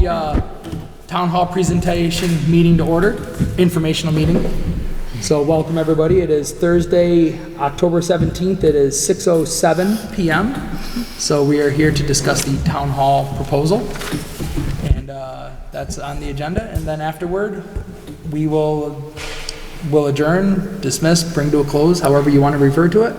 the town hall presentation meeting to order, informational meeting. So welcome everybody. It is Thursday, October 17th. It is 6:07 p.m. So we are here to discuss the town hall proposal. And that's on the agenda. And then afterward, we will adjourn, dismiss, bring to a close, however you want to refer to it.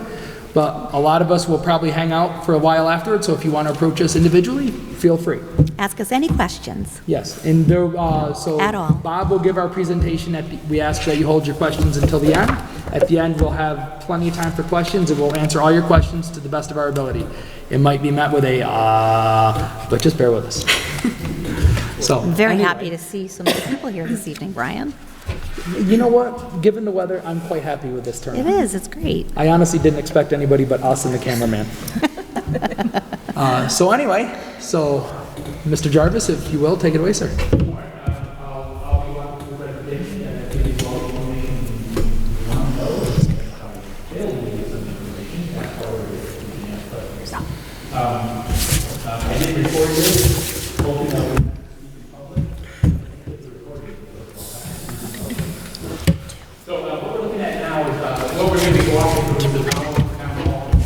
But a lot of us will probably hang out for a while afterwards, so if you want to approach us individually, feel free. Ask us any questions. Yes, and there, so At all. Bob will give our presentation. We ask that you hold your questions until the end. At the end, we'll have plenty of time for questions, and we'll answer all your questions to the best of our ability. It might be met with a, but just bear with us. So, I'm very anyway. happy to see so many people here this evening, Brian. You know what? Given the weather, I'm quite happy with this It tournament. is, it's great. I honestly didn't expect anybody but us and the cameraman. So anyway, Mr. Jarvis, if you will, take it away, sir. I'll be walking through the presentation and I'll give you all the information you want to know. It'll give you some information. That's why we're here. I did record this, hoping that we speak in public. It's a recording. So what we're looking at now is what we're going to be walking through is the town hall proposal.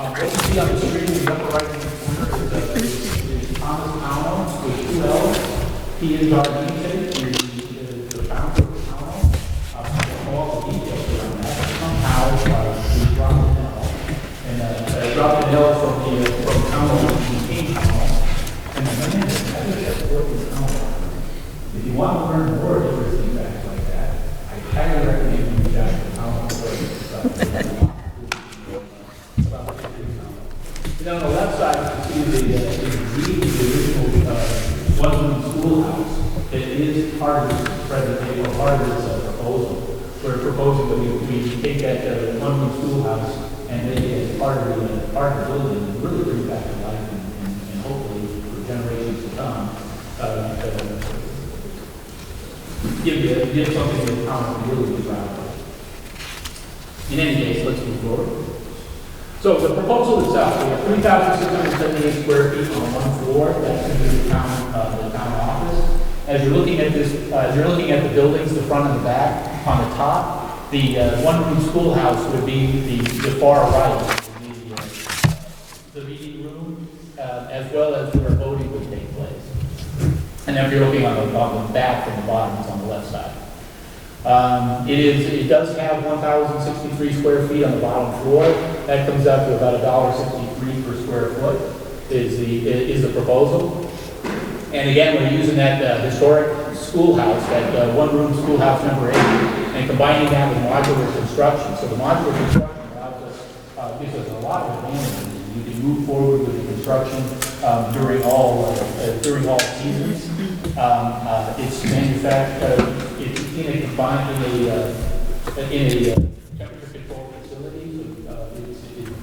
What you see on the screen in the upper right-hand corner is Thomas Townhall with 2 L's. He is our namesake. He is the founder of the town hall. All the details around that. Somehow we dropped the L. And dropped the L from town hall to became town hall. And the man is, I think that's working town hall. If you want to learn more interesting facts like that, I highly recommend you check the town hall website. And on the left side, you see the original one-room schoolhouse. It is part of this presentation, or part of this proposal. We're proposing that we take that one-room schoolhouse and make it as part of the building and really bring it back to life and hopefully for generations to come, give something that the town can really be proud of. In any case, let's move forward. So the proposal itself, we have 3,678 square feet on one floor. That's going to be the town office. As you're looking at this, you're looking at the buildings, the front and the back. On the top, the one-room schoolhouse would be the far right, the meeting room, as well as where voting would take place. And then if you're looking on the back from the bottom, it's on the left side. It does have 1,063 square feet on the bottom floor. That comes out to about $1.63 per square foot is the proposal. And again, we're using that historic schoolhouse, that one-room schoolhouse number 8, and combining that with modular construction. So the modular construction allows us, gives us a lot of advantages. You can move forward with the construction during all seasons. It's manufactured. It's in a temperature-controlled facility.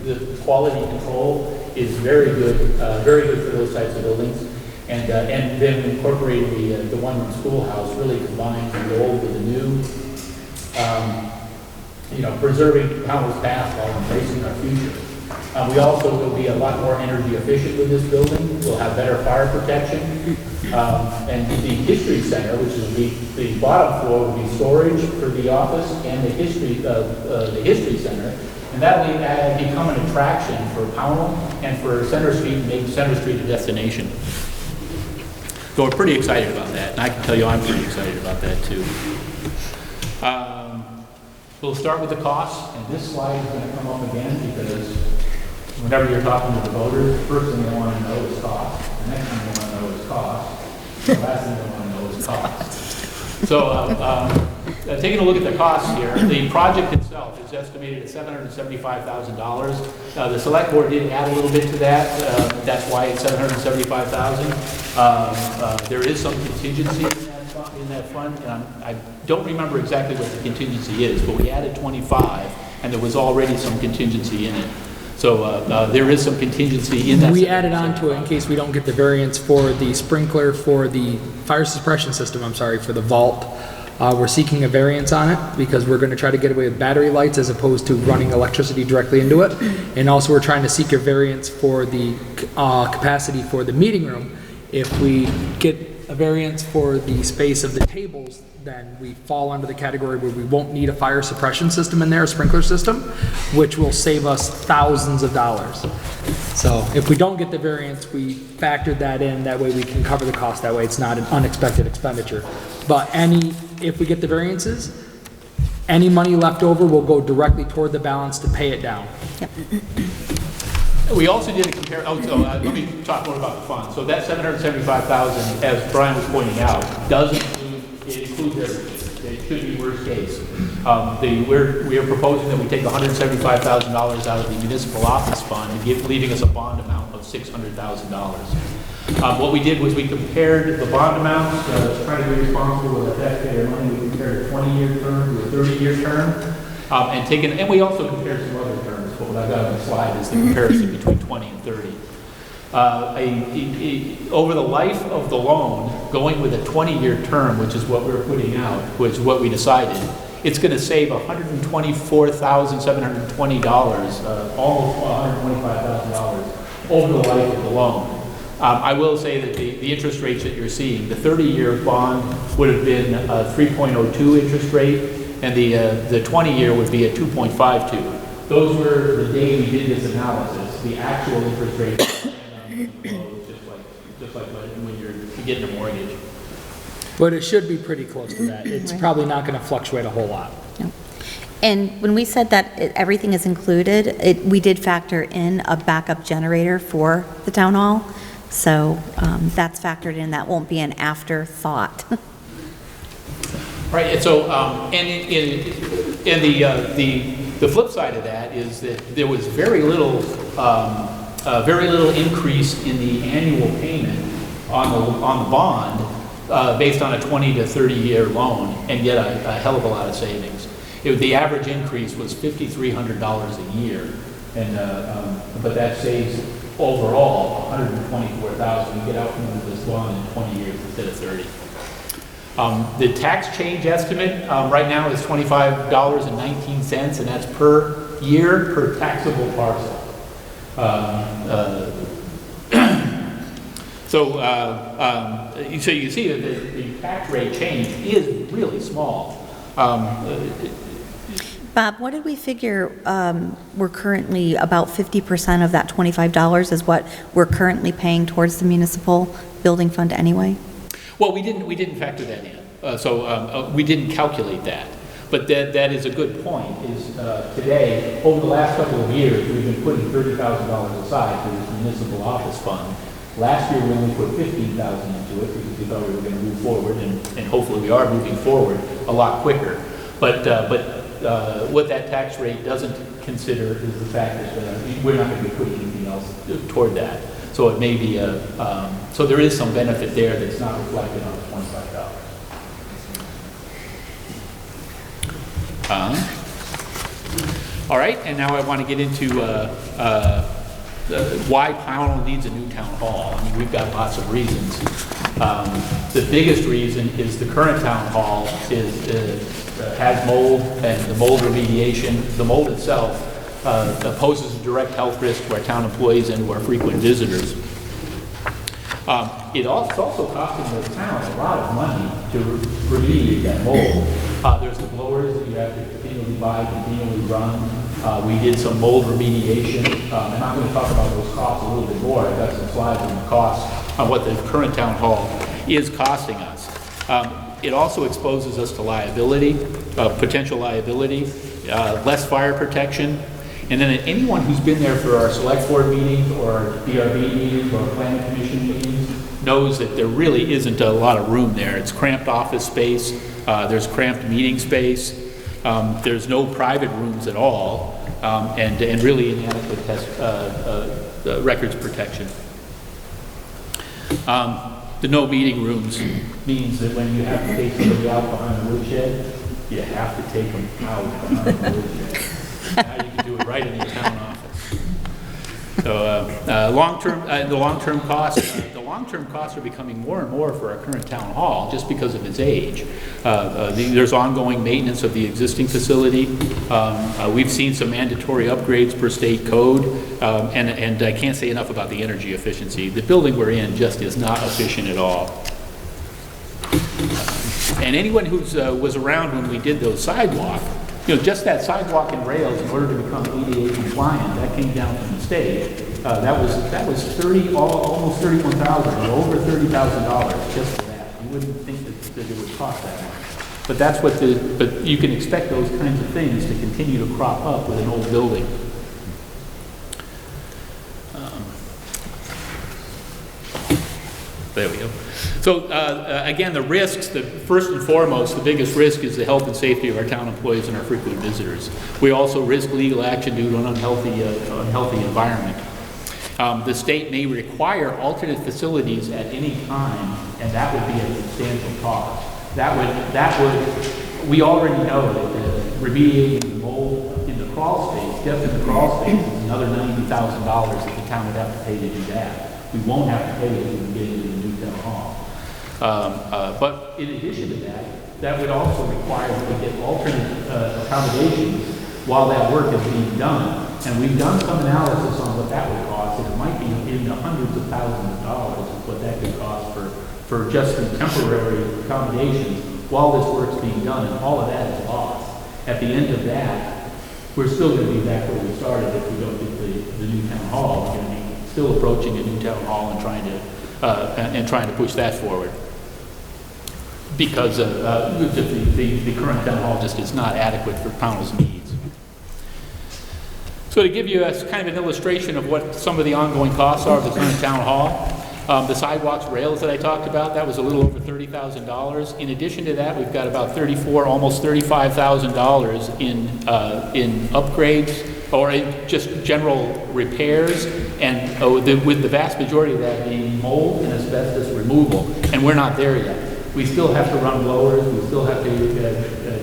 The quality control is very good for those types of buildings. And then incorporating the one-room schoolhouse really combines the old with the new, preserving Townhall's past while embracing our future. We also will be a lot more energy efficient with this building. We'll have better fire protection. And the History Center, which is the bottom floor, will be storage for the office and the History Center. And that will become an attraction for Townhall and for Center Street, and make Center Street a destination. So we're pretty excited about that. And I can tell you I'm pretty excited about that too. We'll start with the costs. And this slide is going to come up again because whenever you're talking to the voters, the first thing they want to know is cost. The next thing they want to know is cost. The last thing they want to know is cost. So, taking a look at the costs here, the project itself is estimated at $775,000. The select board did add a little bit to that. That's why it's $775,000. There is some contingency in that fund, and I don't remember exactly what the contingency is, but we added 25, and there was already some contingency in it. So there is some contingency in that. We added on to it in case we don't get the variance for the sprinkler, for the fire suppression system, for the vault. We're seeking a variance on it because we're going to try to get away with battery lights as opposed to running electricity directly into it. And also we're trying to seek a variance for the capacity for the meeting room If we get a variance for the space of the tables, then we fall under the category where we won't need a fire suppression system in there, a sprinkler system, which will save us thousands of dollars. So if we don't get the variance, we factored that in, that way we can cover the cost, that way it's not an unexpected expenditure. But if we get the variances, any money left over will go directly toward the balance to pay it down. Yep. We also did a let me talk more about the fund. So that $775,000, as Brian was pointing out, does include, it includes everything. It should be worst case. We are proposing that we take $175,000 out of the municipal office fund and leaving us a bond amount of $600,000. What we did was we compared the bond amounts, trying to be responsible with the taxpayer money. We compared a 20-year term to a 30-year term, and we also compared some other terms. But what I've got on the slide is the comparison between 20 and 30. Over the life of the loan, going with a 20-year term, which is what we're putting out, which is what we decided, it's going to save $124,720, almost $125,000 over the life of the loan. I will say that the interest rates that you're seeing, the 30-year bond would have been a 3.02 interest rate, and the 20-year would be a 2.52. Those were the day we did this analysis. The actual interest rate, just like when you're getting a mortgage. But it should be pretty close to that. It's probably not going to fluctuate a whole lot. No. And when we said that everything is included, we did factor in a backup generator for the town hall. So that's factored in. That won't be an afterthought. Right, and so, the flip side of that is that there was very little increase in the annual payment on the bond based on a 20 to 30-year loan, and yet a hell of a lot of savings. The average increase was $5,300 a year, and but that saves overall $124,000. You get out from this bond in 20 years instead of 30. The tax change estimate right now is $25.19, and that's per year per taxable parcel. So you see that the tax rate change is really small. Bob, what did we figure we're currently about 50% of that $25 is what we're currently paying towards the municipal building fund anyway? Well, we didn't factor that in, so we didn't calculate that. But that is a good point. Is today, over the last couple of years, we've been putting $30,000 aside for this municipal office fund. Last year, we only put $15,000 into it because we thought we were going to move forward, and hopefully we are moving forward a lot quicker. But what that tax rate doesn't consider is the fact that we're not going to be putting anything else toward that. So it may be so there is some benefit there that's not reflected on the $25. All right, and now I want to get into why Pownell needs a new town hall. I mean, we've got lots of reasons. The biggest reason is the current town hall has mold, and the mold remediation, the mold itself poses a direct health risk to our town employees and to our frequent visitors. It's also costing the town a lot of money to remediate that mold. There's the blowers that you have to continually buy, continually run. We did some mold remediation, and I'm going to talk about those costs a little bit more. I've got some slides on the costs on what the current town hall is costing us. It also exposes us to liability, potential liability, less fire protection. And then anyone who's been there for our select board meetings or our BRB meetings or our planning commission meetings knows that there really isn't a lot of room there. It's cramped office space, there's cramped meeting space, there's no private rooms at all, and really inadequate records protection. The no meeting rooms means that when you have to take somebody out behind the woodshed, you have to take them out behind the woodshed. Now you can do it right in your town office. So the long-term costs are becoming more and more for our current town hall just because of its age. There's ongoing maintenance of the existing facility. We've seen some mandatory upgrades per state code, and I can't say enough about the energy efficiency. The building we're in just is not efficient at all. And anyone who was around when we did those sidewalks, just that sidewalk and rails, in order to become ADA compliant, that came down from the state. That was almost $31,000, or over $30,000 just for that. You wouldn't think that it would cost that much. But but you can expect those kinds of things to continue to crop up with an old building. There we go. So again, the risks, first and foremost, the biggest risk is the health and safety of our town employees and our frequent visitors. We also risk legal action due to an unhealthy environment. The state may require alternate facilities at any time, and that would be a substantial cost. We already know that remediating the mold in the crawl space, just in the crawl space, is another $90,000 that the town would have to pay to do that. We won't have to pay it if we get into the new town hall. But in addition to that, that would also require that we get alternate accommodations while that work is being done. And we've done some analysis on what that would cost, and it might be in the hundreds of thousands of dollars is what that could cost for just the temporary accommodations while this work's being done, and all of that is lost. At the end of that, we're still going to be back where we started if we don't get the new town hall. We're going to be still approaching a new town hall and trying to push that forward, because the current town hall just is not adequate for Pownell's needs. So to give you kind of an illustration of what some of the ongoing costs are of the current town hall, the sidewalks, rails that I talked about, that was a little over $30,000. In addition to that, we've got about almost $35,000 in upgrades or in just general repairs, and with the vast majority of that being mold and asbestos removal, and we're not there yet. We still have to run blowers, we still have to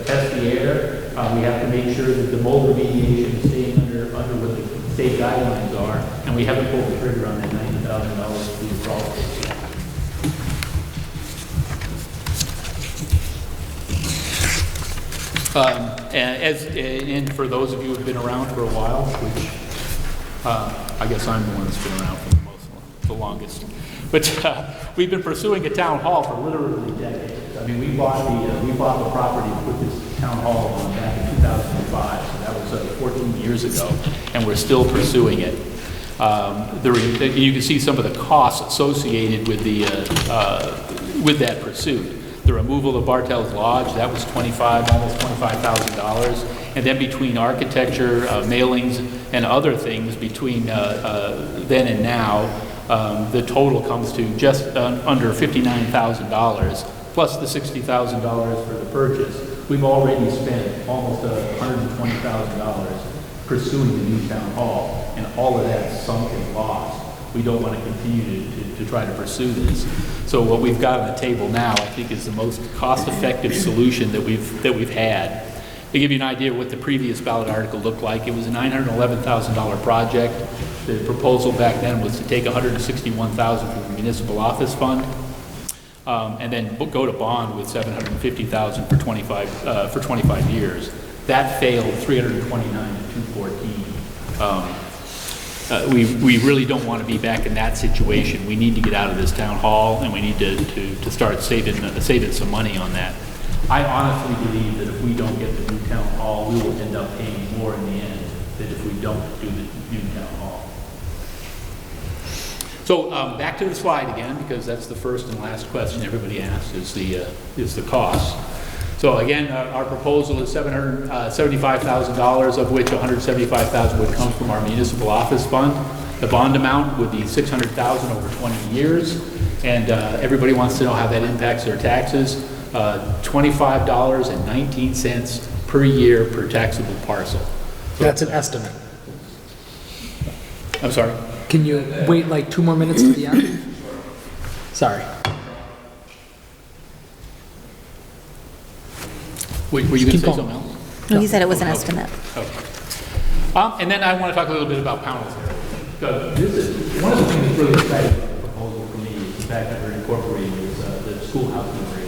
test the air, we have to make sure that the mold remediation is staying under what the state guidelines are, and we haven't pulled the trigger on that $90,000 to the crawl space yet. And for those of you who have been around for a while, which I guess I'm the one that's been around for the longest, but we've been pursuing a town hall for literally decades. I mean, we bought the property and put this town hall on back in 2005, so that was 14 years ago, and we're still pursuing it. You can see some of the costs associated with with that pursuit. The removal of Bartell's Lodge, that was almost $25,000. And then between architecture, mailings, and other things between then and now, the total comes to just under $59,000, plus the $60,000 for the purchase. We've already spent almost $120,000 pursuing the new town hall, and all of that's sunk and lost. We don't want to continue to try to pursue this. So what we've got on the table now, I think, is the most cost-effective solution that we've had. To give you an idea of what the previous ballot article looked like, it was a $911,000 project. The proposal back then was to take $161,000 from the municipal office fund, and then go to bond with $750,000 for 25 years. That failed 329 to 214. We really don't want to be back in that situation. We need to get out of this town hall, and we need to start saving some money on that. I honestly believe that if we don't get the new town hall, we will end up paying more in the end than if we don't do the new town hall. So back to the slide again, because that's the first and last question everybody asks, is the cost. So again, our proposal is $775,000, of which $175,000 would come from our municipal office fund. The bond amount would be $600,000 over 20 years, and everybody wants to know how that impacts their taxes. $25.19 per year per taxable parcel. That's an estimate. I'm sorry? Can you wait like 2 more minutes to the end? Sorry. Were you going to say something else? No, he said it was an estimate. Okay. And then I want to talk a little bit about Pownell's So this is, one of the things that's really exciting about the proposal for me is the fact that we're incorporating the schoolhouse number 8.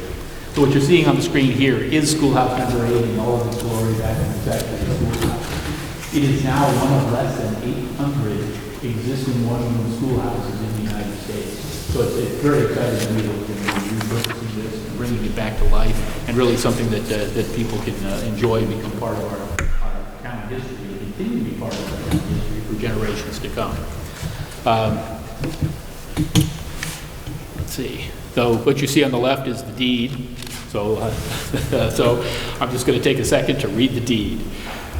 So what you're seeing on the screen here is schoolhouse number 8 in all of its glory back in the schoolhouse. It is now one of less than 800 existing one-room schoolhouses in the United States. So it's very exciting to me that we're going to be repurposing this and bringing it back to life, and really something that people can enjoy and become part of our town history, and continue to be part of our town history for generations to come. Let's see. So what you see on the left is the deed. So, so I'm just going to take a second to read the deed.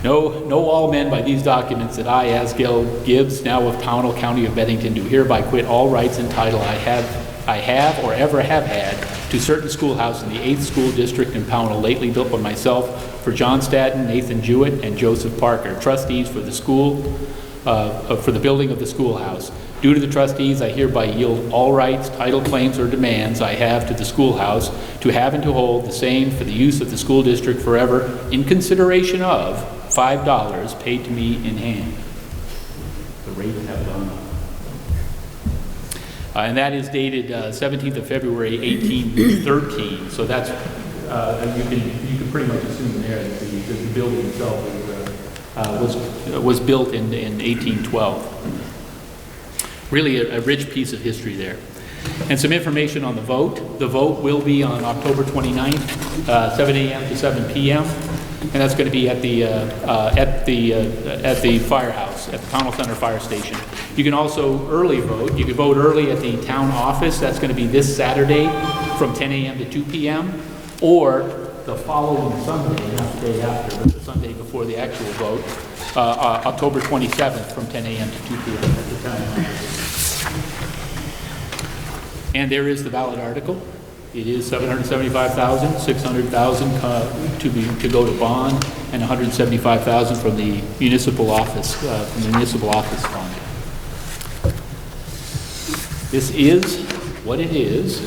Know all men by these documents that I, as Gil Gibbs, now of PownHall, County of Bennington, do hereby quit all rights and title I have or ever have had to certain schoolhouse in the 8th School District in PownHall, lately built by myself for John Staton, Nathan Jewett, and Joseph Parker, trustees for the school, for the building of the schoolhouse. Due to the trustees, I hereby yield all rights, title claims, or demands I have to the schoolhouse to have and to hold the same for the use of the school district forever, in consideration of $5 paid to me in hand. The rates have gone up. And that is dated 17th of February, 1813. So that's, you can pretty much assume there that the building itself was built in 1812. Really a rich piece of history there. And some information on the vote. The vote will be on October 29th, 7 a.m. to 7 p.m. And that's going to be at the firehouse, at the PownHall Center Fire Station. You can also early vote. You can vote early at the town office. That's going to be this Saturday from 10 a.m. to 2 p.m. Or the following Sunday, not the day after, but the Sunday before the actual vote, October 27th from 10 a.m. to 2 p.m. at the town office. And there is the ballot article. It is $775,000, $600,000 to go to bond, and $175,000 from the municipal office fund. This is what it is.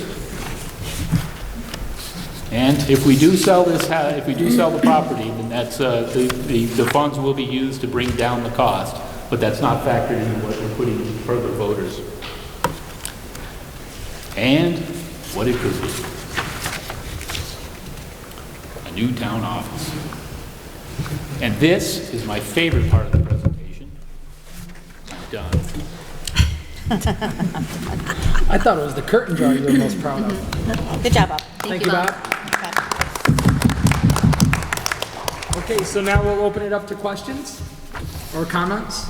And if we do sell this, if we do sell the property, then that's the funds will be used to bring down the cost, but that's not factored into what we're putting for the voters. And what it could be. A new town office. And this is my favorite part of the presentation. I'm done. I thought it was the curtain draw you were most proud of. Good job, Bob. Thank you, Bob. Okay, so now we'll open it up to questions or comments.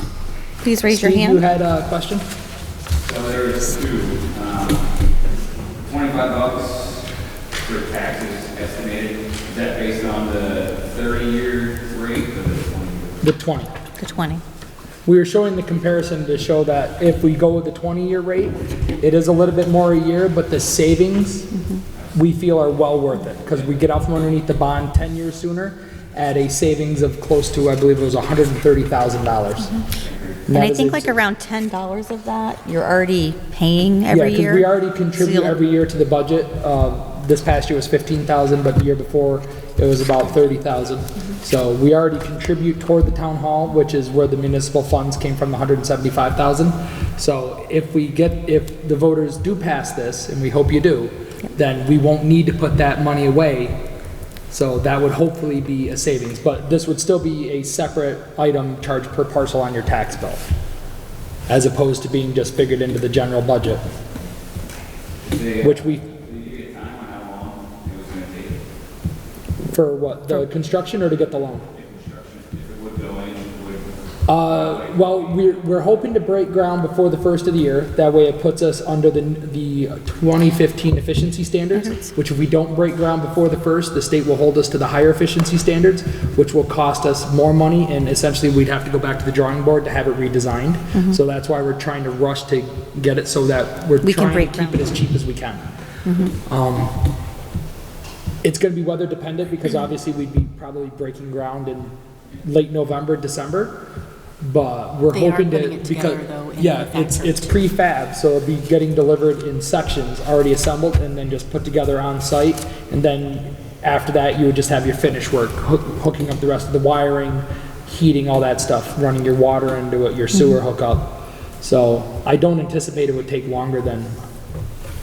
Please raise your Steve, hand. you had a question? So there's two. $25 for taxes estimated. Is that based on the 30-year rate or the 20-year? The 20. The 20. We were showing the comparison to show that if we go with the 20-year rate, it is a little bit more a year, but the savings we feel are well worth it because we get out from underneath the bond 10 years sooner at a savings of close to, I believe it was $130,000. And I think like around $10 of that, you're already paying every year. Yeah, because we already contribute every year to the budget. This past year was $15,000, but the year before it was about $30,000. So we already contribute toward the town hall, which is where the municipal funds came from, the $175,000. So if the voters do pass this, and we hope you do, then we won't need to put that money away. So that would hopefully be a savings, but this would still be a separate item charged per parcel on your tax bill, as opposed to being just figured into the general budget, which we... Did you get time on how long it was going to take? For what, the construction or to get the loan? The construction, if it would go in, Well, we're hoping to break ground before the first of the year. That way it puts us under the 2015 efficiency standards, which if we don't break ground before the first, the state will hold us to the higher efficiency standards, which will cost us more money, and essentially we'd have to go back to the drawing board to have it redesigned. So that's why we're trying to rush to get it so that we're trying to keep it as cheap as we can. It's going to be weather dependent because obviously we'd be probably breaking ground in late November, December. But we're hoping to, because, it's prefab, so it'll be getting delivered in sections, already assembled, and then just put together on site. And then after that, you would just have your finish work, hooking up the rest of the wiring, heating, all that stuff, running your water into it, your sewer hookup. So I don't anticipate it would take longer than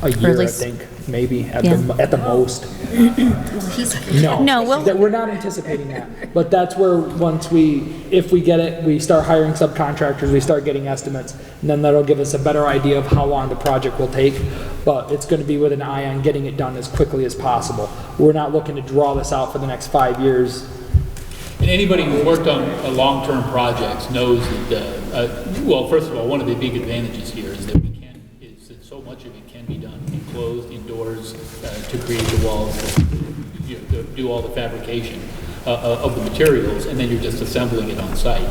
a Or year, at I least- think, maybe, at Yeah. the most. No. No, well- We're not anticipating that. But that's where, if we get it, we start hiring subcontractors, we start getting estimates, and then that'll give us a better idea of how long the project will take. But it's gonna be with an eye on getting it done as quickly as possible. We're not looking to draw this out for the next 5 years. And anybody who's worked on long-term projects knows that, well, first of all, one of the big advantages here is that so much of it can be done enclosed, indoors, to create the walls, to do all the fabrication of the materials, and then you're just assembling it on site.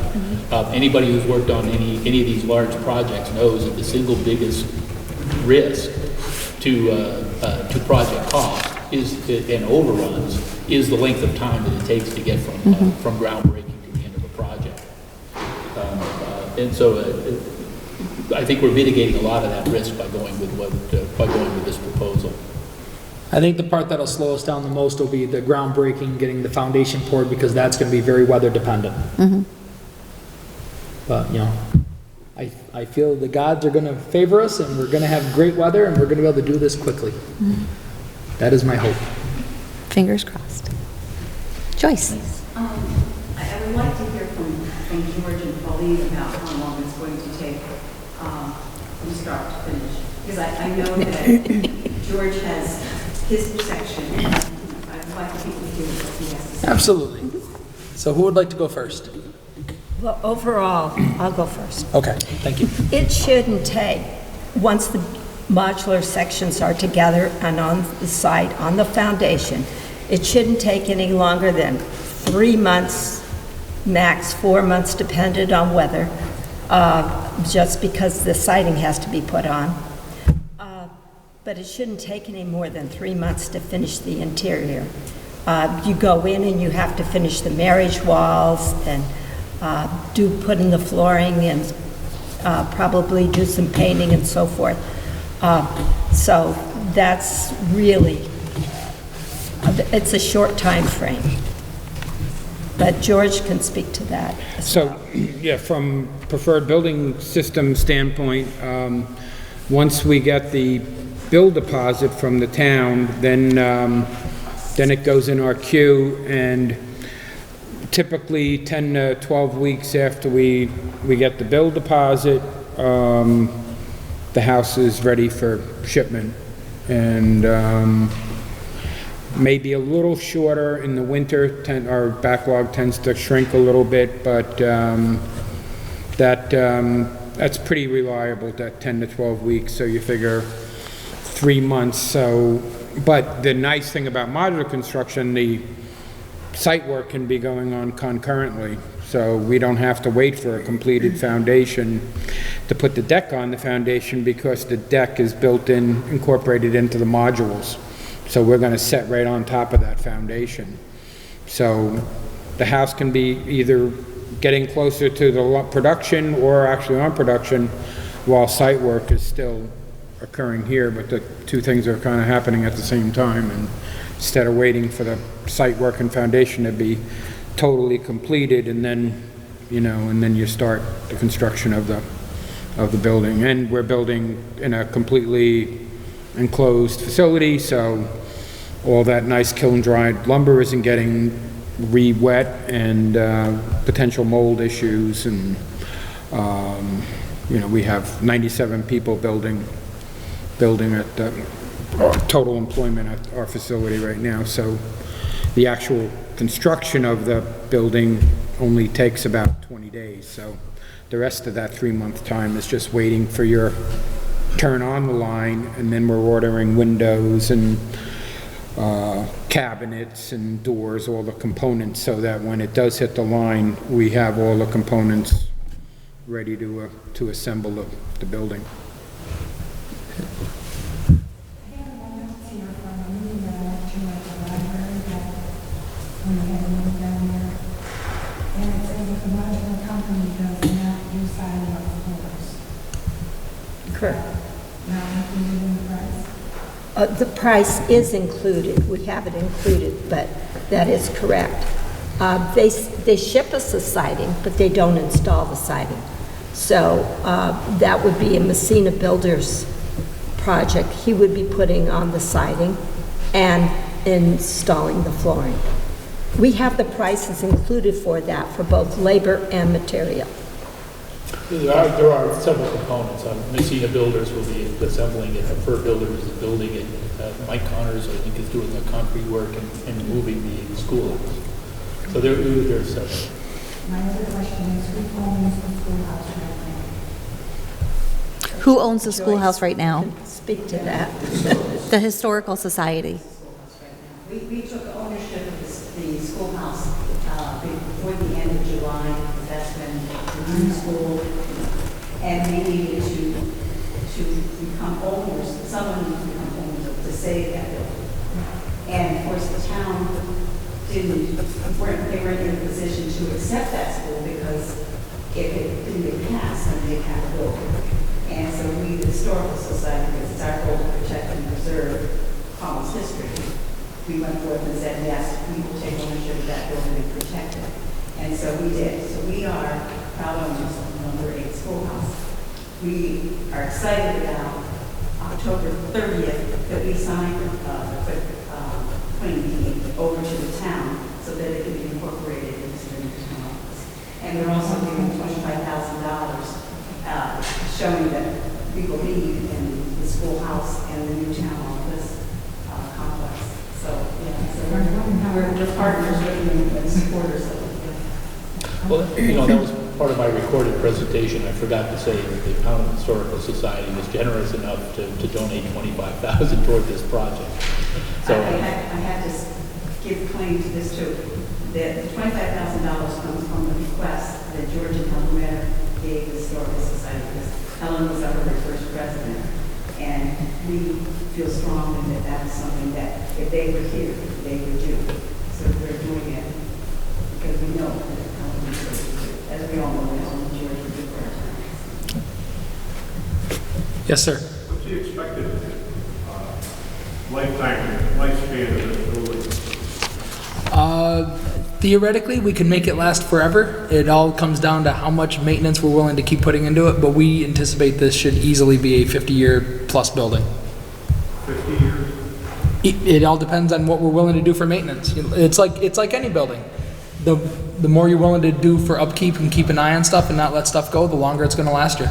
Anybody who's worked on any of these large projects knows that the single biggest risk to project cost and overruns is the length of time that it takes to get from groundbreaking to the end of a project. And so I think we're mitigating a lot of that risk by going with this proposal. I think the part that'll slow us down the most will be the groundbreaking, getting the foundation poured, because that's gonna be very weather dependent. But, I feel the gods are gonna favor us, and we're gonna have great weather, and we're gonna be able to do this quickly. That is my hope. Fingers crossed. Joyce? I would like to hear from George and Pauline about how long it's going to take from start to finish. Because I know that George has his section, and I'd like to hear what he has to say. Absolutely. So who would like to go first? Well, overall, I'll go first. Okay, thank you. It shouldn't take, once the modular sections are together and on the site, on the foundation, it shouldn't take any longer than 3 months, max 4 months, depending on weather, just because the siding has to be put on. But it shouldn't take any more than 3 months to finish the interior. You go in and you have to finish the marriage walls and put in the flooring and probably do some painting and so forth. So that's really, it's a short time frame. But George can speak to that as So, well. yeah, from preferred building system standpoint, once we get the bill deposit from the town, then it goes in our queue, and typically 10 to 12 weeks after we get the bill deposit, the house is ready for shipment. And maybe a little shorter in the winter, our backlog tends to shrink a little bit, but that's pretty reliable, that 10 to 12 weeks, so you figure 3 months. So, but the nice thing about modular construction, the site work can be going on concurrently, so we don't have to wait for a completed foundation to put the deck on the foundation, because the deck is incorporated into the modules. So we're gonna set right on top of that foundation. So the house can be either getting closer to the production or actually on production while site work is still occurring here, but the two things are kind of happening at the same time. And instead of waiting for the site work and foundation to be totally completed, and then, and then you start the construction of the building. And we're building in a completely enclosed facility, so all that nice kiln-dried lumber isn't getting re-wet, and potential mold issues, and we have 97 people building at total employment at our facility right now. So the actual construction of the building only takes about 20 days. So the rest of that 3-month time is just waiting for your turn on the line, and then we're ordering windows and cabinets and doors, all the components, so that when it does hit the line, we have all the components ready to assemble the building. Correct. The price is included, we have it included, but that is correct. They ship us the siding, but they don't install the siding. So that would be a Messina Builders project. He would be putting on the siding and installing the flooring. We have the prices included for that, for both labor and material. There are several components. Messina Builders will be assembling it, Fur Builders is building it. Mike Connors, I think, is doing the concrete work and moving the schoolhouse. So there's several. My other question is, who owns the schoolhouse right now? Who owns the schoolhouse right now? Speak to that. The Historical Society. We took ownership of the schoolhouse before the end of July. That's when the new school, and we needed to become owners, someone needed to become owners to save that building. And of course, the town they weren't in a position to accept that school because if it didn't get passed, then they had to build it. And so we, the Historical Society, because it's our goal to protect and preserve Holland's history, we went forth and said, yes, we will take ownership of that building and protect it. And so we did. So we are proud owners of number 8 schoolhouse. We are excited about October 30th that we signed the claim deed over to the town so that it can be incorporated into the new town office. And we're also giving $25,000 showing that we believe in the schoolhouse and the new town office complex. So, yeah, so we're partners with you and supporters of it. Well, that was part of my recorded presentation. I forgot to say that the Pownell Historical Society was generous enough to donate $25,000 toward this project. So I had to give claim to this too. The $25,000 comes from the request that George and Helen Mayer gave the Historical Society, because Helen was our very first president. And we feel strongly that that is something that if they were here, they would do. So we're doing it because we know that Helen would do. As we all know, that Helen and George would do for our town. Yes, sir. What's the expected lifespan of this building? Theoretically, we can make it last forever. It all comes down to how much maintenance we're willing to keep putting into it, but we anticipate this should easily be a 50-year plus building. 50 years? It all depends on what we're willing to do for maintenance. It's like any building. The more you're willing to do for upkeep and keep an eye on stuff and not let stuff go, the longer it's going to last you.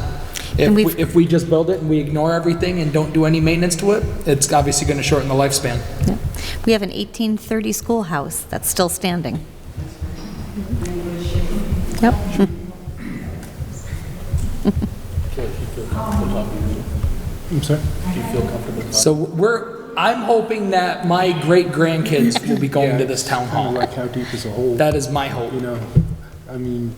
If we just build it and we ignore everything and don't do any maintenance to it, it's obviously going to shorten the lifespan. Yeah. We have an 1830 schoolhouse that's still standing. Yep. I'm sorry? Do you feel comfortable talking? So I'm hoping that my great-grandkids will be going to this town hall. Like how deep is a hole? That is my hope. I mean,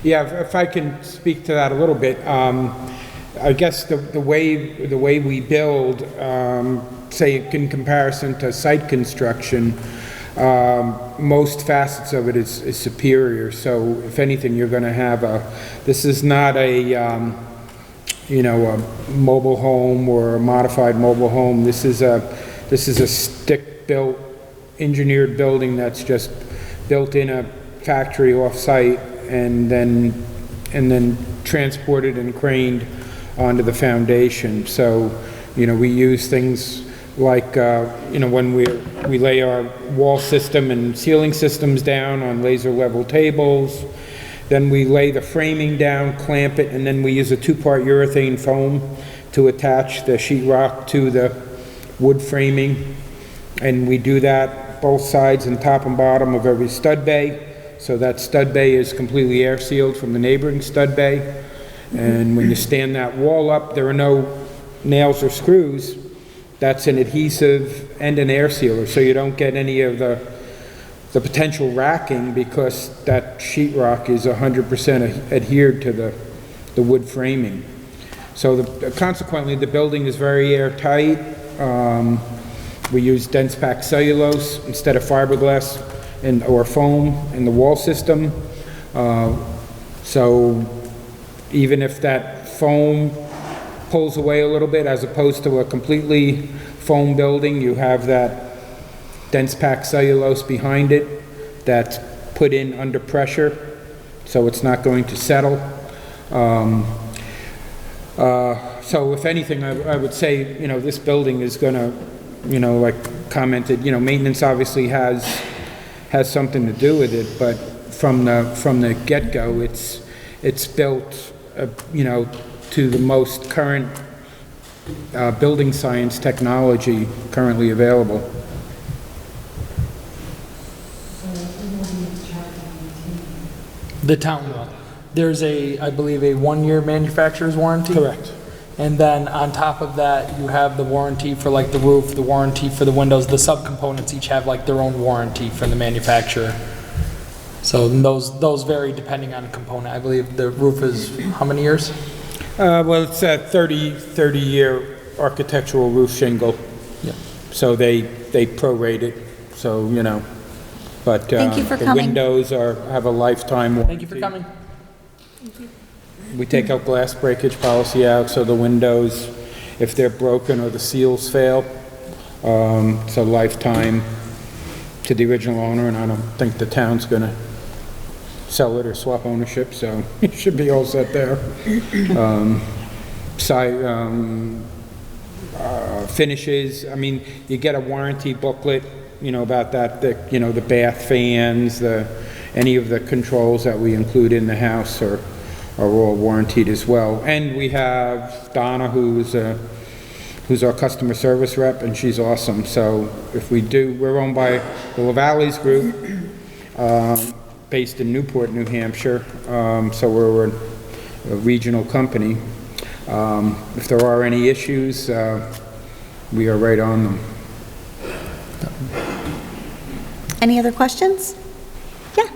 yeah, if I can speak to that a little bit, I guess the way we build, say in comparison to site construction, most facets of it is superior. So if anything, you're going to have this is not a mobile home or a modified mobile home. This is a stick-built, engineered building that's just built in a factory off-site and then transported and craned onto the foundation. So, we use things like, when we lay our wall system and ceiling systems down on laser level tables, then we lay the framing down, clamp it, and then we use a 2-part urethane foam to attach the sheetrock to the wood framing. And we do that both sides and top and bottom of every stud bay. So that stud bay is completely air sealed from the neighboring stud bay. And when you stand that wall up, there are no nails or screws. That's an adhesive and an air sealer, so you don't get any of the potential racking because that sheetrock is 100% adhered to the wood framing. So consequently, the building is very airtight. We use dense packed cellulose instead of fiberglass or foam in the wall system. So even if that foam pulls away a little bit, as opposed to a completely foam building, you have that dense packed cellulose behind it that's put in under pressure, so it's not going to settle. So if anything, I would say, you know, this building is gonna, you know, like commented, you know, maintenance obviously has something to do with it, but from the get-go, it's built, you know, to the most current building science technology currently available. The town will. There's I believe, a 1-year manufacturer's warranty. Correct. And then on top of that, you have the warranty for like the roof, the warranty for the windows, the subcomponents each have like their own warranty from the manufacturer. So those vary depending on the component. I believe the roof is how many years? Well, it's a 30-year architectural roof shingle. Yeah. So they prorate it, so, you know, but Thank you for the coming. windows have a lifetime warranty. Thank you for coming. We take out glass breakage policy out, so the windows, if they're broken or the seals fail, it's a lifetime to the original owner, and I don't think the town's gonna sell it or swap ownership, so it should be all set there. Finishes, I mean, you get a warranty booklet, you know, about that, you know, the bath fans, any of the controls that we include in the house are all warranted as well. And we have Donna, who's our customer service rep, and she's awesome. So if we're owned by the LaValleys Group, based in Newport, New Hampshire, so we're a regional company. If there are any issues, we are right on them. Any other questions? Yeah.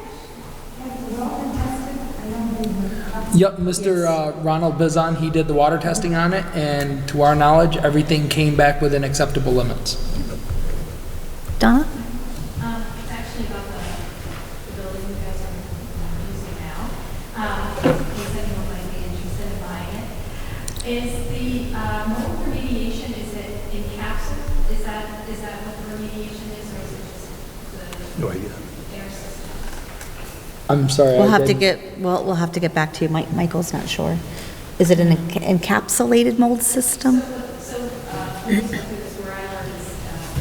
Yep, Mr. Ronald Bizon, he did the water testing on it, and to our knowledge, everything came back within acceptable limits. Donna? It's actually about the building you guys are using now. In case anyone might be interested in buying it. Is the mold remediation, is it encapsulated? Is that what the remediation is, or is it just the air system? I'm sorry. We'll I have to didn't- we'll have to get back to you. Michael's not sure. Is it an encapsulated mold system? So, where I live is,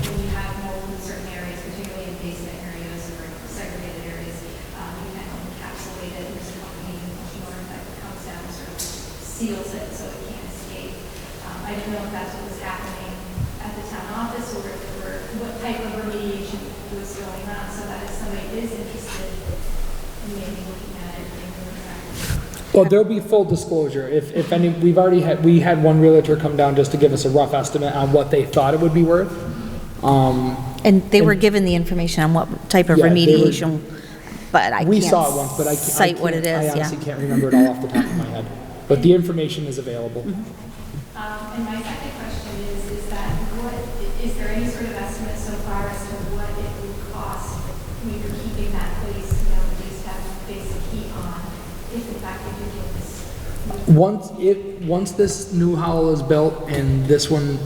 when you have mold in certain areas, particularly in basement areas or segregated areas, you can encapsulate it, there's a water that comes down, sort of seals it so it can't escape. I don't know if that's what was happening at the town office or what type of remediation was going on, so that if somebody is interested in maybe looking at it, they can look at it. Well, there'll be full disclosure. If any, we had one realtor come down just to give us a rough estimate on what they thought it would be worth. And they were given the information on what type of Yeah, they were- remediation, but I We can't saw it once, but I can't. cite what it I is, yeah. honestly can't remember it all off the top of my head. But the information is available. And my second question is that is there any sort of estimate so far as to what it would cost when you're keeping that place, you know, at least have basic heat on, if in fact you do get this? Once this new howl is built and this one,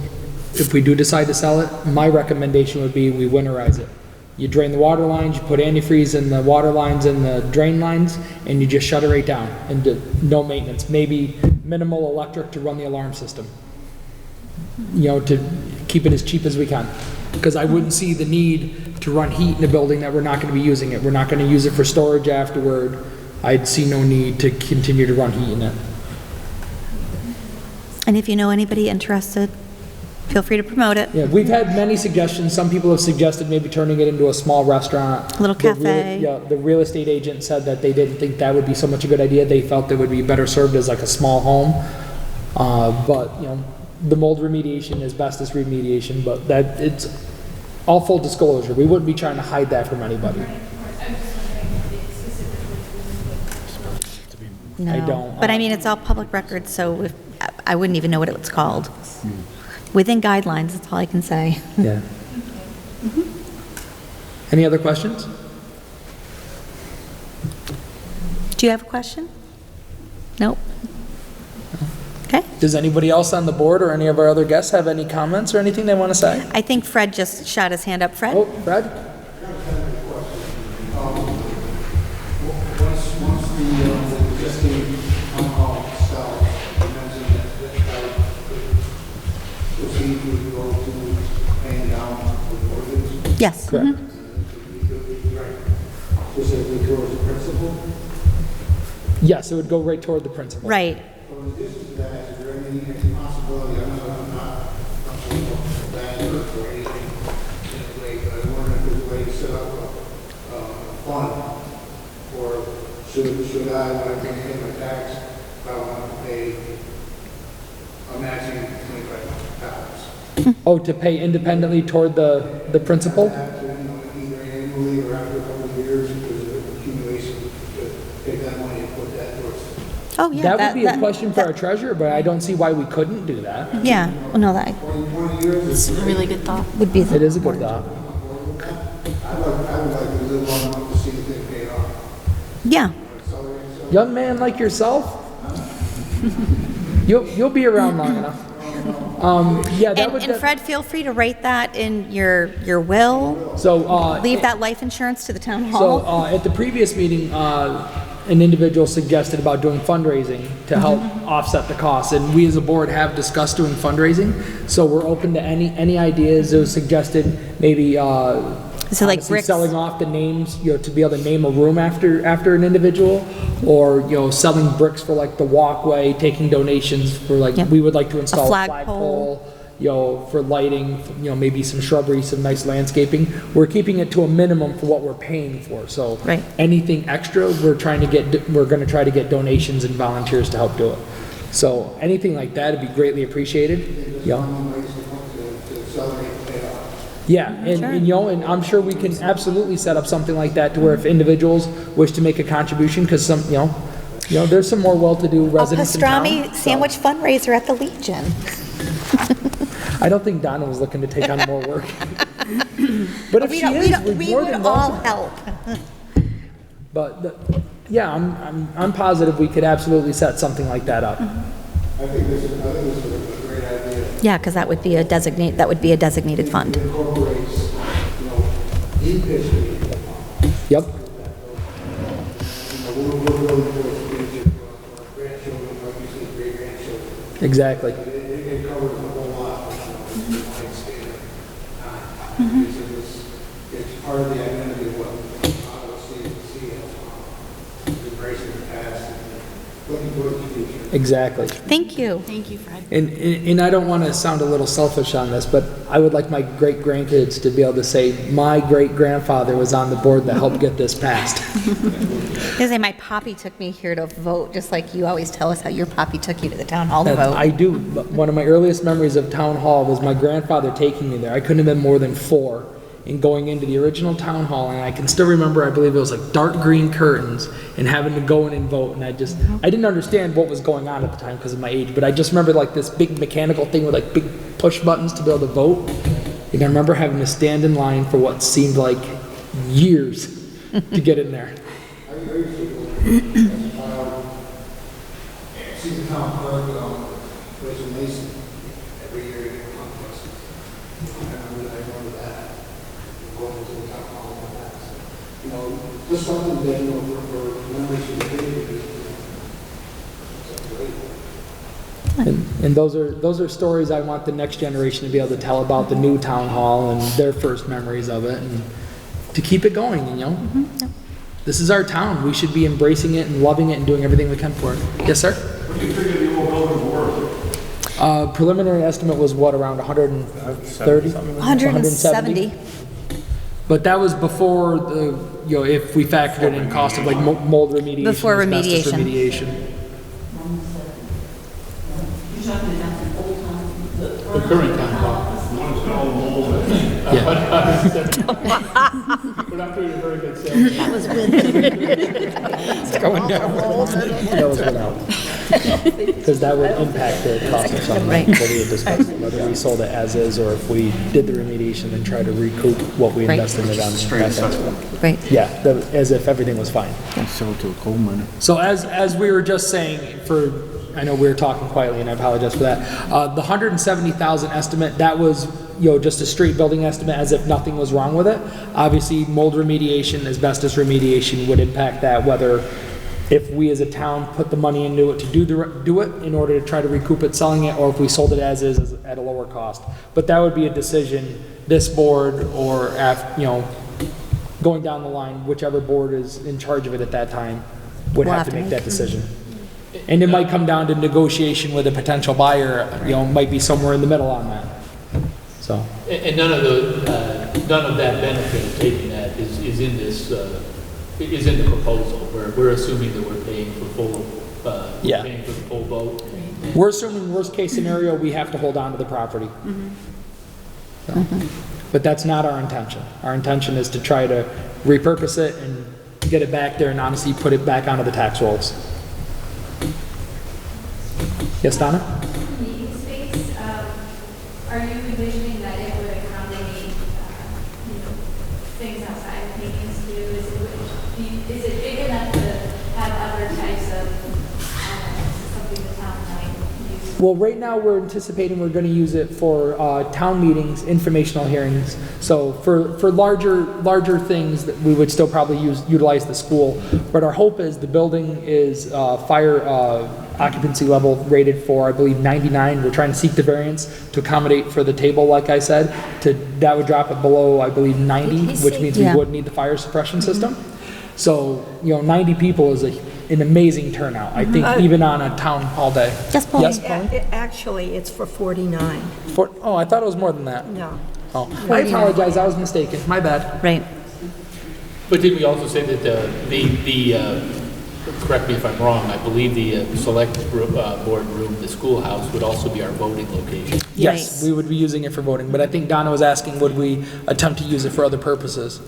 if we do decide to sell it, my recommendation would be we winterize it. You drain the water lines, you put antifreeze in the water lines and the drain lines, and you just shut it right down and do no maintenance. Maybe minimal electric to run the alarm system. You know, to keep it as cheap as we can. Because I wouldn't see the need to run heat in a building that we're not going to be using it. We're not going to use it for storage afterward. I'd see no need to continue to run heat in it. And if you know anybody interested, feel free to promote it. Yeah, we've had many suggestions. Some people have suggested maybe turning it into a small restaurant. Little The real- cafe. Yeah, the real estate agent said that they didn't think that would be so much a good idea. They felt it would be better served as like a small home. But, you know, the mold remediation is bestest remediation, but that, it's all full disclosure. We wouldn't be trying to hide that from anybody. Of course, I'm just wondering if it specifically. No. I don't. But I mean, it's all public record, so I wouldn't even know what it's called. Within guidelines, that's all I can say. Yeah. Any other questions? Do you have a question? Nope. Okay. Does anybody else on the board or any of our other guests have any comments or anything they want to say? I think Fred just shot his hand up. Fred? Oh, Fred? Once the existing town hall proceeds would go to paying down the mortgage, Yes. Correct. specifically towards the principal. Yes, it would go right toward the principal. Right. So in addition to that, is there any possibility, I know I'm not a banker or anything in a way, but I wonder if there's a way to set up a fund, or should I, when I bring in my tax, if I want to pay a matching $25,000? Oh, to pay independently toward the principal? Have to, either annually or after a couple of years, because of accumulation, to take that money and put that towards. Oh, yeah. That would be a question for our treasurer, but I don't see why we couldn't do that. Yeah, well, no, that 20 years. is a really good thought. Would be. It is a good thought. I would like to live long enough to see the thing paid off. Yeah. Young man like yourself, you'll be around long enough. Yeah, that would. And Fred, feel free to write that in your will. So, Leave that life insurance to the town so, hall. at the previous meeting, an individual suggested about doing fundraising to help offset the costs, and we as a board have discussed doing fundraising, so we're open to any ideas. It was suggested maybe, So like honestly, bricks. selling off the names, to be able to name a room after an individual, or, selling bricks for like the walkway, taking donations for like, Yep. we would like to install a flagpole. flagpole, for lighting, maybe some shrubbery, some nice landscaping. We're keeping it to a minimum for what we're paying for, so. Right. Anything extra, we're gonna try to get donations and volunteers to help do it. So anything like that would be greatly appreciated, To accelerate the payoff. Yeah, and I'm sure we can absolutely set up something like that to where if individuals wish to make a contribution, because some, there's some more well-to-do A residents in town. pastrami so sandwich fundraiser at the Legion. I don't think Donna was looking to take on more work. But if she is, we're We more would than all welcome. help. But, yeah, I'm positive we could absolutely set something like that up. I think this is a great idea. Yeah, because that would be a designated fund. It incorporates, deep history. Yep, We're building towards the future for our grandchildren, like you said, great-grandchildren. exactly. It covers a whole lot, lifespan of time. It's part of the identity of what Ottawa see as embracing the past and looking toward the future. Exactly. Thank you. And I don't want to sound a little selfish on this, but I would like my great-grandkids to be able to say, my great-grandfather was on the board that helped get this passed. They say my poppy took me here to vote, just like you always tell us how your poppy took you to the town hall to And vote. I do. But one of my earliest memories of town hall was my grandfather taking me there. I couldn't have been more than 4, and going into the original town hall, and I can still remember, I believe it was like dark green curtains, and having to go in and vote, and I didn't understand what was going on at the time because of my age, but I just remember like this big mechanical thing with like big push buttons to be able to vote, and I remember having to stand in line for what seemed like years to get in there. I used to go, see the town clerk, place in Mason every year in a contest. I remember that, going to the town hall and that. So, just something that, for members of the community, it's great. And those are stories I want the next generation to be able to tell about the new town hall and their first memories of it, and to keep it going, This is our town. We should be embracing it and loving it and doing everything we can for it. Yes, sir? What do you figure the old building worth? Preliminary estimate was what, around 130? 170. But that was before the, if we factored in cost of like mold remediation. Before asbestos remediation. remediation. The current town hall. One's got all the mold in it. We're not doing a very good sales. That was with. That was without. Because that would impact the cost of something, Right. what we had discussed, whether we sold it as is, or if we did the remediation and tried to recoup what we Right. invested in it on. Right. Yeah, as if everything was fine. Sell it to a coal miner. So as we were just saying, I know we were talking quietly and I apologize for that. The 170,000 estimate, that was, just a straight building estimate as if nothing was wrong with it. Obviously, mold remediation, asbestos remediation would impact that, whether if we as a town put the money into it to do it in order to try to recoup it selling it, or if we sold it as is at a lower cost. But that would be a decision this board or going down the line, whichever board is in charge of it at that time would We'll have to make that decision. And it might come down to negotiation with a potential buyer, might be somewhere in the middle on that. So, And none of that benefit of taking that is in this, is in the proposal, where we're assuming that we're paying for Yeah. paying for the full vote. we're assuming worst case scenario, we have to hold on to the property. So, but that's not our intention. Our intention is to try to repurpose it and get it back there and honestly put it back onto the tax rolls. Yes, Donna? Meeting space, are you envisioning that it would accommodate, things outside of meetings too? Is it big enough to have other types of, something the town might use? Well, right now, we're anticipating we're gonna use it for, town meetings, informational hearings. So for larger things, that we would still probably utilize the school. But our hope is the building is, fire, occupancy level rated for, I believe, 99. We're trying to seek the variance to accommodate for the table, like I said, that would drop it below, I believe, 90, which means we Yeah. would need the fire suppression system. So, 90 people is an amazing turnout, I think, even on a town hall day. Yes, Pauline? Yes, Pauline? Actually, it's for 49. Oh, I thought it was more than that. No. Oh, I apologize, I was mistaken, my bad. Right. But did we also say that correct me if I'm wrong, I believe the select board room, the schoolhouse, would also be our voting location. Yes, we would be using it for voting, but I think Donna was asking, would we attempt to use it for other purposes?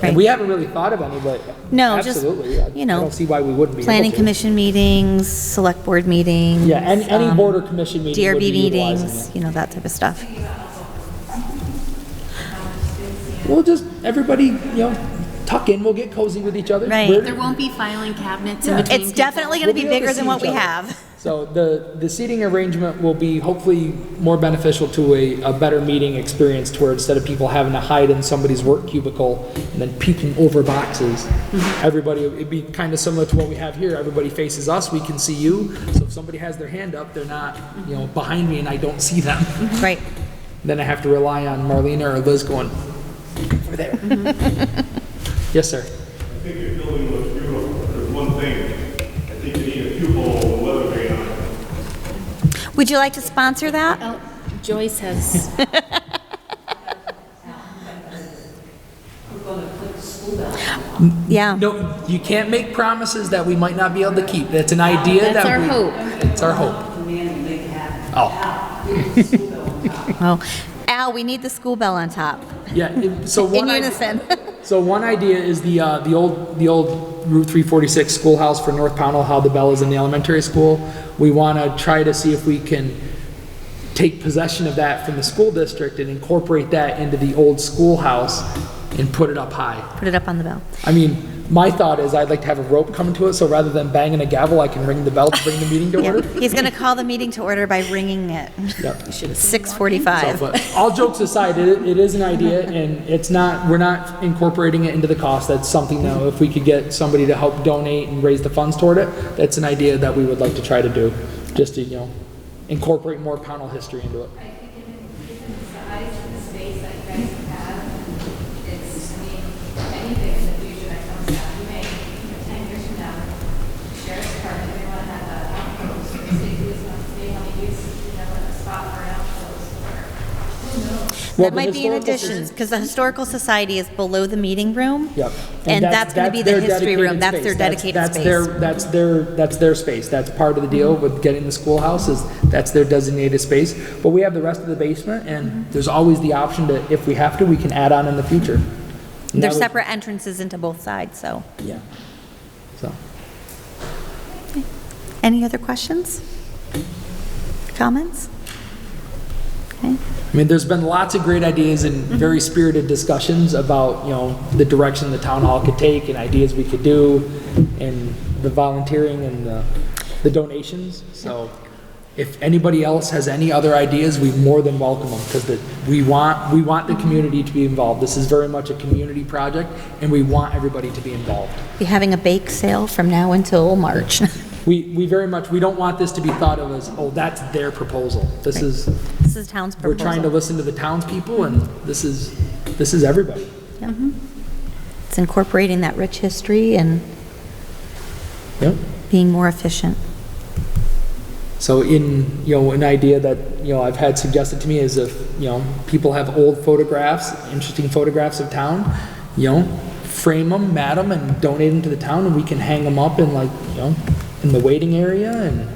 Right. And we haven't really thought of any, but No, just, absolutely. I don't see why we wouldn't be able planning to. commission meetings, select board meetings. Yeah, any board or commission meeting would DRB be utilizing meetings, it. that type of stuff. We'll just, everybody, tuck in, we'll get cozy with each other. Right. We're- There won't be filing cabinets in Yeah. between It's people. definitely going to be We'll be able bigger to than see what each we other. have. So the seating arrangement will be hopefully more beneficial to a better meeting experience, to where instead of people having to hide in somebody's work cubicle and then peeking over boxes, everybody, it'd be kind of similar to what we have here. Everybody faces us, we can see you. So if somebody has their hand up, they're not, behind me and I don't see them. Right. Then I have to rely on Marlena or Liz going, over there. Yes, sir. I think your building looks beautiful. There's one thing, I think you need a pupil with a weather vane on it. Would you like to sponsor that? Oh, Joyce has, Yeah. No, you can't make promises that we might not be able to keep. That's an idea that's that our we. hope. It's our hope. Oh, Al, we need the school bell on top. Yeah, so In one unison. So one idea is the old Route 346 schoolhouse for North Pownell, how the bell is in the elementary school. We want to try to see if we can take possession of that from the school district and incorporate that into the old schoolhouse and put it up high. Put it up on the bell. I mean, my thought is I'd like to have a rope coming to it, so rather than banging a gavel, I can ring the bell to bring the meeting to Yeah. order. He's going to call the meeting to order by ringing it. Yep. 6:45. So, but all jokes aside, it is an idea, and we're not incorporating it into the cost. That's something that if we could get somebody to help donate and raise the funds toward it, that's an idea that we would like to try to do, just to, incorporate more Pownell history into it. I think given the size and the space that you guys have, anything in the future that comes out, you may, 10 years from now, sheriff's department may want to have an outpost, or state police may want to use, a spot for an outpost, or who knows? Well, That the might be an Historical addition, because the Historical Society is below the meeting room. Yep. And that's going to be the their history room. dedicated That's space. their dedicated space. That's their space. That's part of the deal with getting the schoolhouse, is that's their designated space. But we have the rest of the basement, and there's always the option to, if we have to, we can add on in the future. And that There's was- separate entrances into both sides, so. Yeah. So, Any other questions? Comments? Okay. I mean, there's been lots of great ideas and very spirited discussions about, the direction the town hall could take and ideas we could do, and the volunteering and the donations. So if anybody else has any other ideas, we more than welcome them, because we want the community to be involved. This is very much a community project, and we want everybody to be involved. Be having a bake sale from now until March. We very much, we don't want this to be thought of as, oh, that's their proposal. This is, This is town's we're proposal. trying to listen to the townspeople, and this is everybody. It's incorporating that rich history and Yep. being more efficient. So an idea that, I've had suggested to me is if, people have old photographs, interesting photographs of town, frame them, mat them, and donate them to the town, and we can hang them up in in the waiting area, and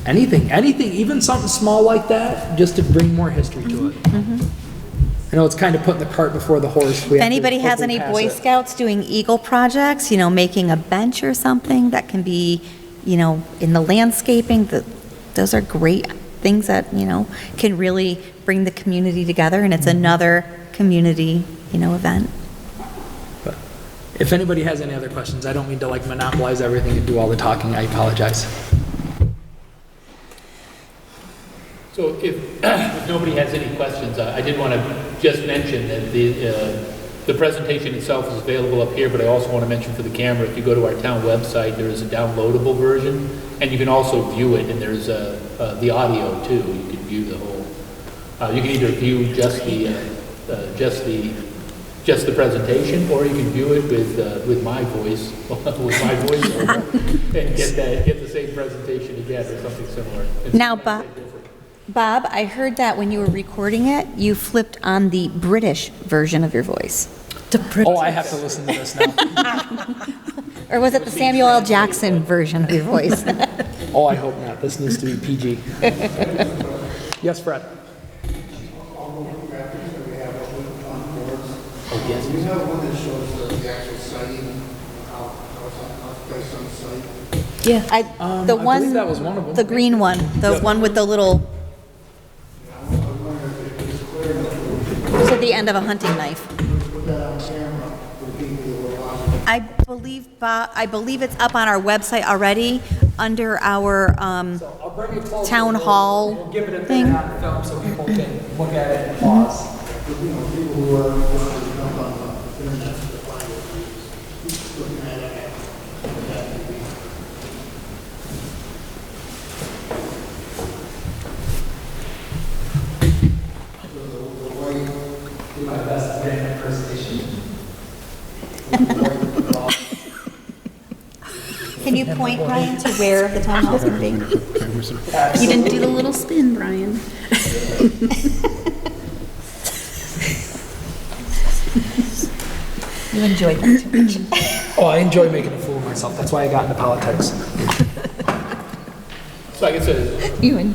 anything, even something small like that, just to bring more history to it. I know it's kind of putting the cart before the horse. If anybody has any Boy Scouts doing Eagle projects, making a bench or something that can be, in the landscaping, those are great things that, can really bring the community together, and it's another community, event. But if anybody has any other questions, I don't mean to monopolize everything and do all the talking. I apologize. So if nobody has any questions, I did want to just mention that the presentation itself is available up here, but I also want to mention for the camera, if you go to our town website, there is a downloadable version, and you can also view it, and there's the audio too. You can view the whole. You can either view just the presentation, or you can view it with my voice, with my voiceover, and get the same presentation again or something similar. Now, Bob, I heard that when you were recording it, you flipped on the British version of your voice. Oh, I have to listen to this now. Or was it the Samuel L. Jackson version of your voice? Oh, I hope not. This needs to be PG. Yes, Fred. Oh, yes. Do you have one that shows the actual sighting, how it's placed on the site? Yeah. I believe that was one of them. The green one, the one with the little, it's at the end of a hunting knife. I believe it's up on our website already, under our I'll bring it closer. town hall We'll give it a thing. minute on film so people can look at it and pause. People who are jump on the internet to find it, keep looking at it. Do my best to get that presentation. Can you point, Brian, to where the town hall's going to be? You didn't do the little spin, Brian. You enjoyed that too much. Oh, I enjoy making a fool of myself. That's why I got into politics. So I guess You and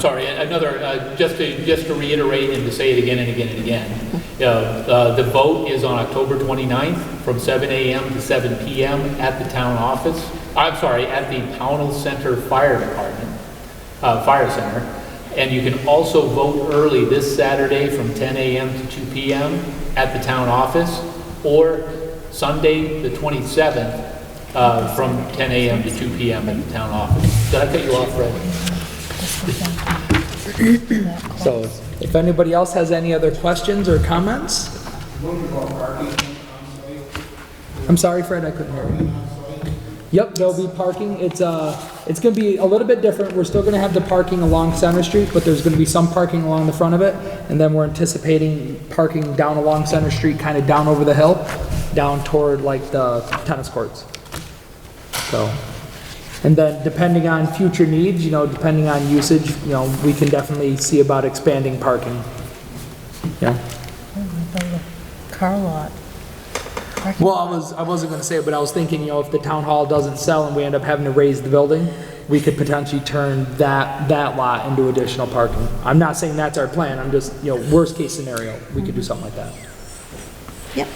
sorry, another, just to reiterate and to say it again and again and again. The vote is on October 29th from 7 a.m. to 7 p.m. at the town office. I'm sorry, at the Pownell Center Fire Department, Fire Center. And you can also vote early this Saturday from 10 a.m. to 2 p.m. at the town office, or Sunday, the 27th, from 10 a.m. to 2 p.m. at the town office. Did I cut you off, Fred? So if anybody else has any other questions or comments? I'm sorry, Fred, I couldn't hear you. Yep, there'll be parking. It's going to be a little bit different. We're still going to have the parking along Center Street, but there's going to be some parking along the front of it. And then we're anticipating parking down along Center Street, kind of down over the hill, down toward like the tennis courts. So, and then depending on future needs, depending on usage, we can definitely see about expanding parking. Yeah. car lot. Well, I wasn't gonna say it, but I was thinking, if the town hall doesn't sell and we end up having to raise the building, we could potentially turn that lot into additional parking. I'm not saying that's our plan, I'm just, worst case scenario, we could do something like that. Yep.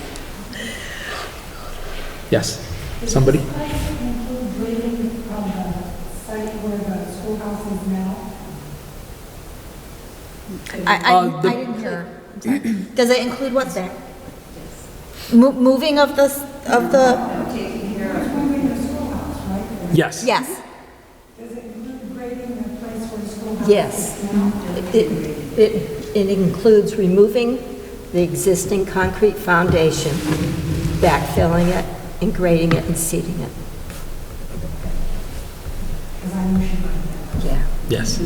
Yes, somebody? Include grading from the site where the schoolhouse is now? I didn't hear. I'm sorry. Does it include what's there? Moving of the, Moving the schoolhouse, right? Yes. yes. Does it include grading Yes. It includes removing the existing concrete foundation, backfilling it, and grading it and seeding it. Yeah. Yes.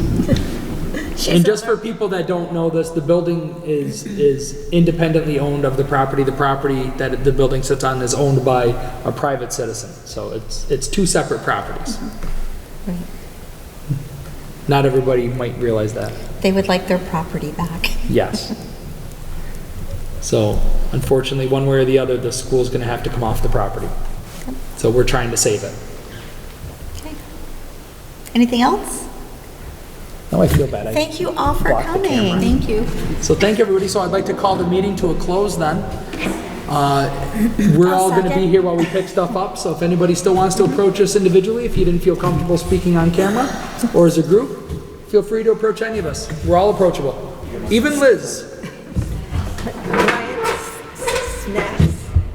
And just for people that don't know this, the building is independently owned of the property. The property that the building sits on is owned by a private citizen. So it's two separate properties. Right. Not everybody might realize that. They would like their property back. Yes. So unfortunately, one way or the other, the school's gonna have to come off the property. So we're trying to save it. Okay. Anything else? Now I feel bad. I Thank you all for blocked the camera. coming. Thank you. So thank you, everybody. So I'd like to call the meeting to a close then. We're all gonna be here while we pick stuff up, so if anybody still wants to approach us individually, if you didn't feel comfortable speaking on camera, or as a group, feel free to approach any of us. We're all approachable. Even Liz. Snack